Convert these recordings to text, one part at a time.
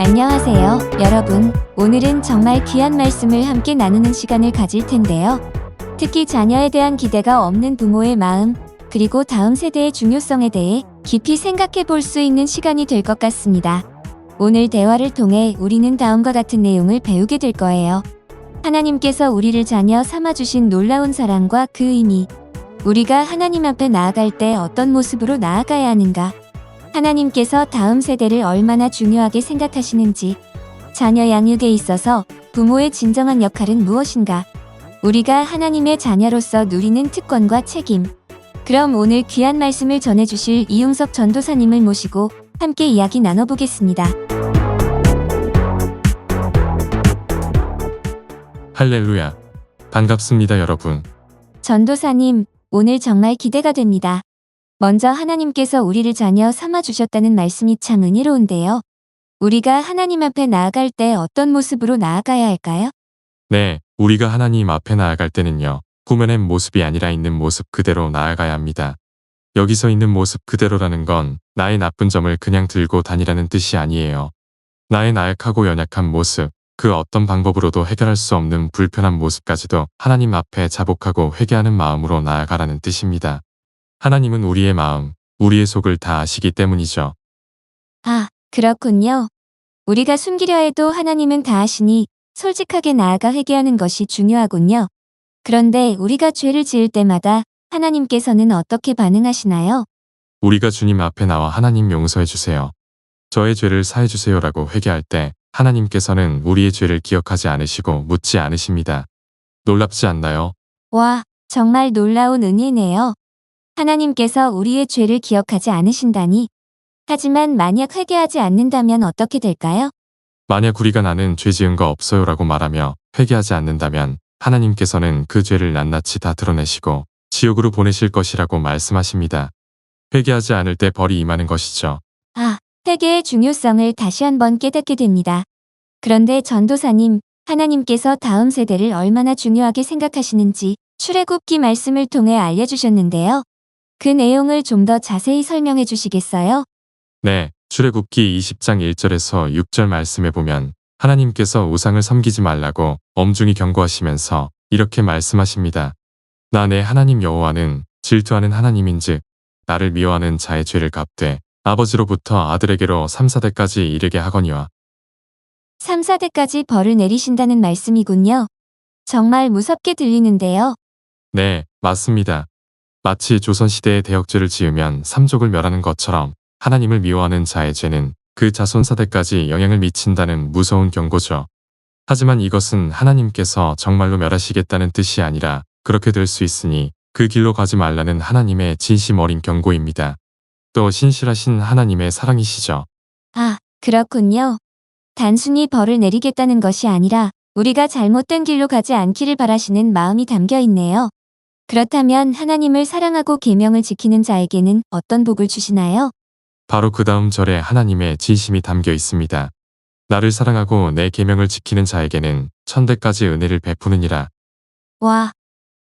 안녕하세요, 여러분. 오늘은 정말 귀한 말씀을 함께 나누는 시간을 가질 텐데요. 특히 자녀에 대한 기대가 없는 부모의 마음, 그리고 다음 세대의 중요성에 대해 깊이 생각해 볼 수 있는 시간이 될 것 같습니다. 오늘 대화를 통해 우리는 다음과 같은 내용을 배우게 될 거예요. 하나님께서 우리를 자녀 삼아주신 놀라운 사랑과 그 의미. 우리가 하나님 앞에 나아갈 때 어떤 모습으로 나아가야 하는가? 하나님께서 다음 세대를 얼마나 중요하게 생각하시는지, 자녀 양육에 있어서 부모의 진정한 역할은 무엇인가, 우리가 하나님의 자녀로서 누리는 특권과 책임. 그럼 오늘 귀한 말씀을 전해주실 이용석 전도사님을 모시고 함께 이야기 나눠보겠습니다. 할렐루야. 반갑습니다, 여러분. 전도사님, 오늘 정말 기대가 됩니다. 먼저 하나님께서 우리를 자녀 삼아주셨다는 말씀이 참 은혜로운데요. 우리가 하나님 앞에 나아갈 때 어떤 모습으로 나아가야 할까요? 네, 우리가 하나님 앞에 나아갈 때는요, 꾸며낸 모습이 아니라 있는 모습 그대로 나아가야 합니다. 여기서 있는 모습 그대로라는 건 나의 나쁜 점을 그냥 들고 다니라는 뜻이 아니에요. 나의 나약하고 연약한 모습, 그 어떤 방법으로도 해결할 수 없는 불편한 모습까지도 하나님 앞에 자복하고 회개하는 마음으로 나아가라는 뜻입니다. 하나님은 우리의 마음, 우리의 속을 다 아시기 때문이죠. 아, 그렇군요. 우리가 숨기려 해도 하나님은 다 아시니 솔직하게 나아가 회개하는 것이 중요하군요. 그런데 우리가 죄를 지을 때마다 하나님께서는 어떻게 반응하시나요? 우리가 주님 앞에 나와 하나님 용서해 주세요. 저의 죄를 사해 주세요라고 회개할 때 하나님께서는 우리의 죄를 기억하지 않으시고 묻지 않으십니다. 놀랍지 않나요? 와, 정말 놀라운 은혜네요. 하나님께서 우리의 죄를 기억하지 않으신다니. 하지만 만약 회개하지 않는다면 어떻게 될까요? 만약 우리가 나는 죄 지은 거 없어요라고 말하며 회개하지 않는다면 하나님께서는 그 죄를 낱낱이 다 드러내시고 지옥으로 보내실 것이라고 말씀하십니다. 회개하지 않을 때 벌이 임하는 것이죠. 아, 회개의 중요성을 다시 한번 깨닫게 됩니다. 그런데 전도사님, 하나님께서 다음 세대를 얼마나 중요하게 생각하시는지 출애굽기 말씀을 통해 알려주셨는데요. 그 내용을 좀 더 자세히 설명해 주시겠어요? 네, 출애굽기 20장 1절에서 6절 말씀에 보면 하나님께서 우상을 섬기지 말라고 엄중히 경고하시면서 이렇게 말씀하십니다. 나 내 하나님 여호와는 질투하는 하나님인즉 나를 미워하는 자의 죄를 갚되 아버지로부터 아들에게로 3, 4대까지 이르게 하거니와. 3, 4대까지 벌을 내리신다는 말씀이군요. 정말 무섭게 들리는데요. 네, 맞습니다. 마치 조선시대의 대역죄를 지으면 삼족을 멸하는 것처럼 하나님을 미워하는 자의 죄는 그 자손 4대까지 영향을 미친다는 무서운 경고죠. 하지만 이것은 하나님께서 정말로 멸하시겠다는 뜻이 아니라 그렇게 될 수 있으니 그 길로 가지 말라는 하나님의 진심 어린 경고입니다. 또 신실하신 하나님의 사랑이시죠. 아, 그렇군요. 단순히 벌을 내리겠다는 것이 아니라 우리가 잘못된 길로 가지 않기를 바라시는 마음이 담겨 있네요. 그렇다면 하나님을 사랑하고 계명을 지키는 자에게는 어떤 복을 주시나요? 바로 그 다음 절에 하나님의 진심이 담겨 있습니다. 나를 사랑하고 내 계명을 지키는 자에게는 1000대까지 은혜를 베푸느니라. 와,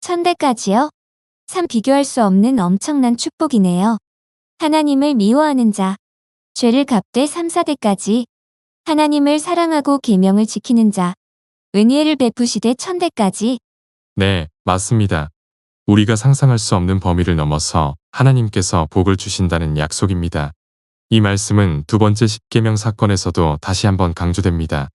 1000대까지요? 참 비교할 수 없는 엄청난 축복이네요. 하나님을 미워하는 자, 죄를 갚되 3, 4대까지, 하나님을 사랑하고 계명을 지키는 자, 은혜를 베푸시되 1000대까지. 네, 맞습니다. 우리가 상상할 수 없는 범위를 넘어서 하나님께서 복을 주신다는 약속입니다. 이 말씀은 두 번째 십계명 사건에서도 다시 한번 강조됩니다.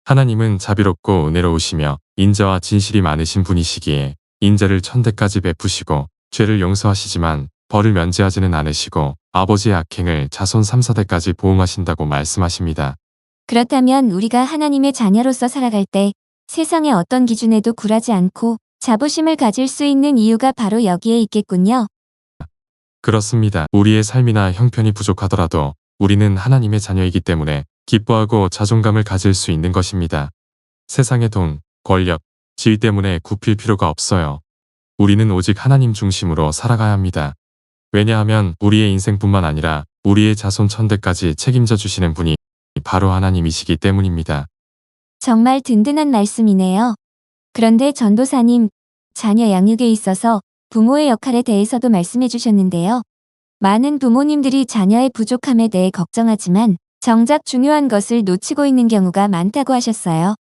하나님은 자비롭고 은혜로우시며 인자와 진실이 많으신 분이시기에 인자를 1000대까지 베푸시고 죄를 용서하시지만 벌을 면제하지는 않으시고 아버지의 악행을 자손 3, 4대까지 보응하신다고 말씀하십니다. 그렇다면 우리가 하나님의 자녀로서 살아갈 때 세상의 어떤 기준에도 굴하지 않고 자부심을 가질 수 있는 이유가 바로 여기에 있겠군요. 그렇습니다. 우리의 삶이나 형편이 부족하더라도 우리는 하나님의 자녀이기 때문에 기뻐하고 자존감을 가질 수 있는 것입니다. 세상의 돈, 권력, 지위 때문에 굽힐 필요가 없어요. 우리는 오직 하나님 중심으로 살아가야 합니다. 왜냐하면 우리의 인생뿐만 아니라 우리의 자손 1000대까지 책임져 주시는 분이 바로 하나님이시기 때문입니다. 정말 든든한 말씀이네요. 그런데 전도사님, 자녀 양육에 있어서 부모의 역할에 대해서도 말씀해 주셨는데요. 많은 부모님들이 자녀의 부족함에 대해 걱정하지만 정작 중요한 것을 놓치고 있는 경우가 많다고 하셨어요.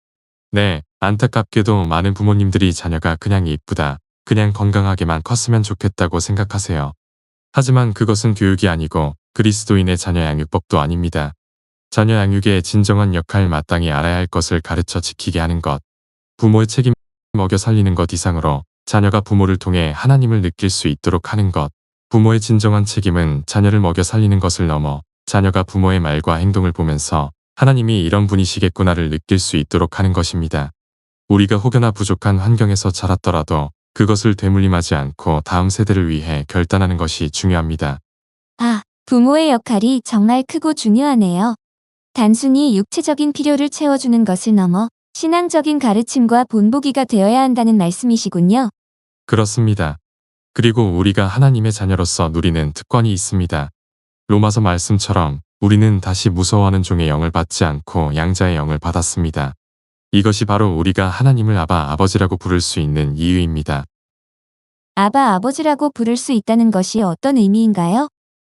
네, 안타깝게도 많은 부모님들이 자녀가 그냥 예쁘다, 그냥 건강하게만 컸으면 좋겠다고 생각하세요. 하지만 그것은 교육이 아니고 그리스도인의 자녀 양육법도 아닙니다. 자녀 양육의 진정한 역할 마땅히 알아야 할 것을 가르쳐 지키게 하는 것, 부모의 책임 먹여 살리는 것 이상으로 자녀가 부모를 통해 하나님을 느낄 수 있도록 하는 것, 부모의 진정한 책임은 자녀를 먹여 살리는 것을 넘어 자녀가 부모의 말과 행동을 보면서 하나님이 이런 분이시겠구나를 느낄 수 있도록 하는 것입니다. 우리가 혹여나 부족한 환경에서 자랐더라도 그것을 되물림하지 않고 다음 세대를 위해 결단하는 것이 중요합니다. 아, 부모의 역할이 정말 크고 중요하네요. 단순히 육체적인 필요를 채워주는 것을 넘어 신앙적인 가르침과 본보기가 되어야 한다는 말씀이시군요. 그렇습니다. 그리고 우리가 하나님의 자녀로서 누리는 특권이 있습니다. 로마서 말씀처럼 우리는 다시 무서워하는 종의 영을 받지 않고 양자의 영을 받았습니다. 이것이 바로 우리가 하나님을 아바 아버지라고 부를 수 있는 이유입니다. 아바 아버지라고 부를 수 있다는 것이 어떤 의미인가요?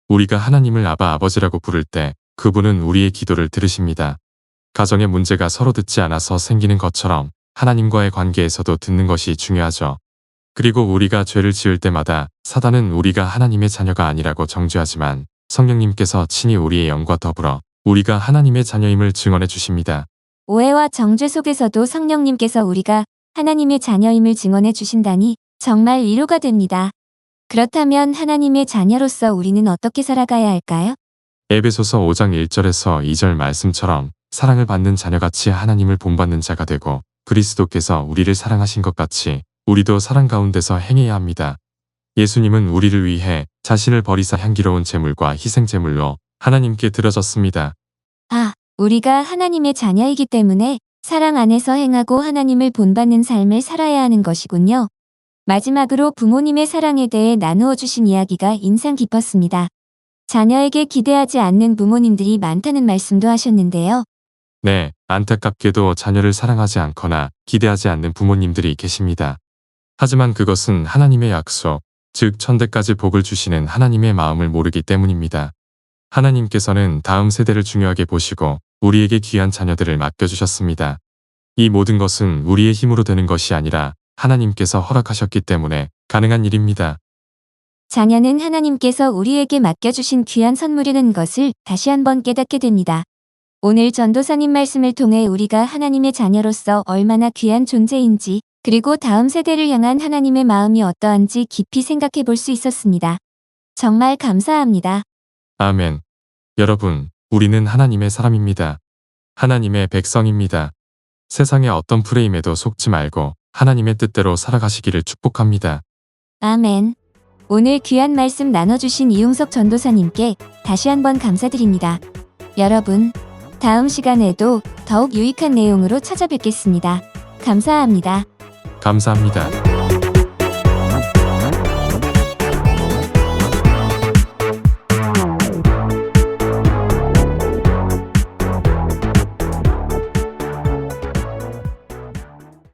우리가 하나님을 아바 아버지라고 부를 때 그분은 우리의 기도를 들으십니다. 가정의 문제가 서로 듣지 않아서 생기는 것처럼 하나님과의 관계에서도 듣는 것이 중요하죠. 그리고 우리가 죄를 지을 때마다 사단은 우리가 하나님의 자녀가 아니라고 정죄하지만 성령님께서 친히 우리의 영과 더불어 우리가 하나님의 자녀임을 증언해 주십니다. 오해와 정죄 속에서도 성령님께서 우리가 하나님의 자녀임을 증언해 주신다니 정말 위로가 됩니다. 그렇다면 하나님의 자녀로서 우리는 어떻게 살아가야 할까요? 에베소서 5장 1절에서 2절 말씀처럼 사랑을 받는 자녀같이 하나님을 본받는 자가 되고 그리스도께서 우리를 사랑하신 것 같이 우리도 사랑 가운데서 행해야 합니다. 예수님은 우리를 위해 자신을 버리사 향기로운 제물과 희생 제물로 하나님께 드려졌습니다. 아, 우리가 하나님의 자녀이기 때문에 사랑 안에서 행하고 하나님을 본받는 삶을 살아야 하는 것이군요. 마지막으로 부모님의 사랑에 대해 나누어 주신 이야기가 인상 깊었습니다. 자녀에게 기대하지 않는 부모님들이 많다는 말씀도 하셨는데요. 네, 안타깝게도 자녀를 사랑하지 않거나 기대하지 않는 부모님들이 계십니다. 하지만 그것은 하나님의 약속, 즉 천대까지 복을 주시는 하나님의 마음을 모르기 때문입니다. 하나님께서는 다음 세대를 중요하게 보시고 우리에게 귀한 자녀들을 맡겨주셨습니다. 이 모든 것은 우리의 힘으로 되는 것이 아니라 하나님께서 허락하셨기 때문에 가능한 일입니다. 자녀는 하나님께서 우리에게 맡겨주신 귀한 선물이라는 것을 다시 한번 깨닫게 됩니다. 오늘 전도사님 말씀을 통해 우리가 하나님의 자녀로서 얼마나 귀한 존재인지 그리고 다음 세대를 향한 하나님의 마음이 어떠한지 깊이 생각해 볼 수 있었습니다. 정말 감사합니다. 아멘. 여러분, 우리는 하나님의 사람입니다. 하나님의 백성입니다. 세상의 어떤 프레임에도 속지 말고 하나님의 뜻대로 살아가시기를 축복합니다. 아멘. 오늘 귀한 말씀 나눠주신 이용석 전도사님께 다시 한번 감사드립니다. 여러분, 다음 시간에도 더욱 유익한 내용으로 찾아뵙겠습니다. 감사합니다. 감사합니다.